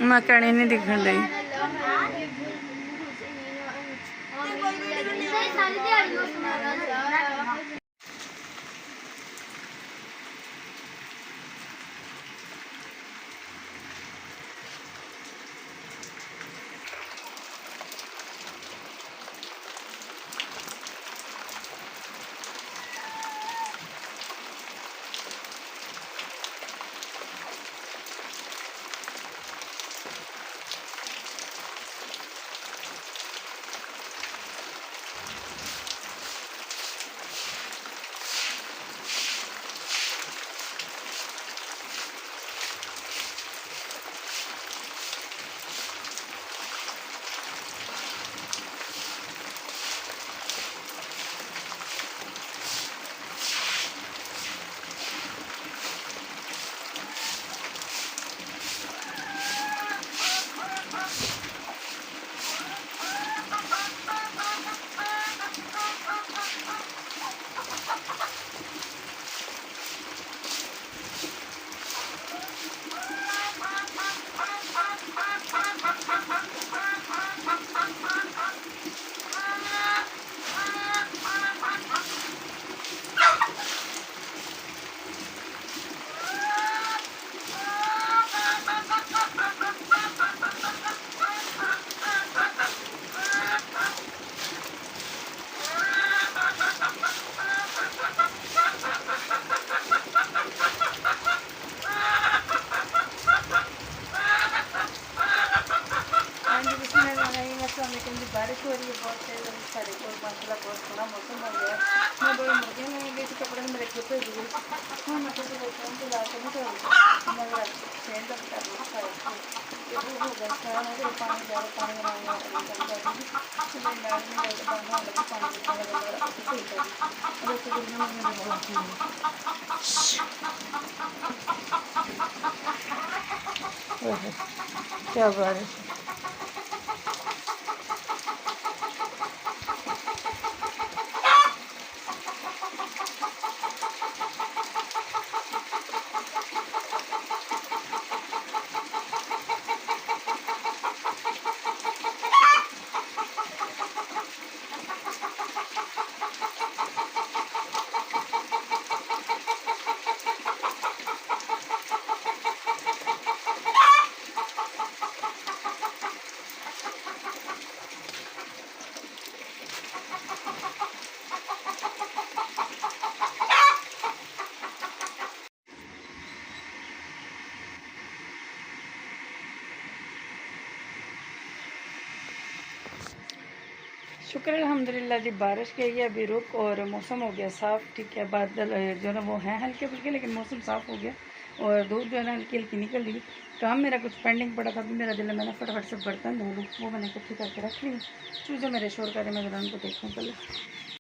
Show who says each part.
Speaker 1: मैं कहनी नहीं दिखन रही। बारिश हो रही है बहुत तेज। साढ़े को माशाल्लाह बहुत थोड़ा मौसम हो गया। मैं दो मुर्गियाँ नहीं गई थी कपड़े में रखे थे दूर। हाँ मैं तो बोलता हूँ तो लाकर नहीं कर मगर सेंड तक कर लो सारे ये वो हो गया था मेरे पानी ज़्यादा पानी बनाने वाला नहीं करता तो मैं नल में ज़्यादा पानी लगा पानी जितना लगा लगा तो सही कर और ऐसे करने में मुझे बहुत क्या बारिश शुक्र अल्हम्दुलिल्लाह जी बारिश गई है अभी रुक और मौसम हो गया साफ़। ठीक है बादल जो है ना वो हैं हल्के फुल्के लेकिन मौसम साफ़ हो गया और धूप जो है ना हल्की हल्की निकल रही। काम मेरा कुछ पेंडिंग पड़ा था अभी मेरा दिल है मैंने फटाफट से बर्तन धो लूँ वो मैंने इकट्ठी करके रख ली। चूज़े मेरे शोर कर रहे मैं ज़रा उनको देखूँ पहले।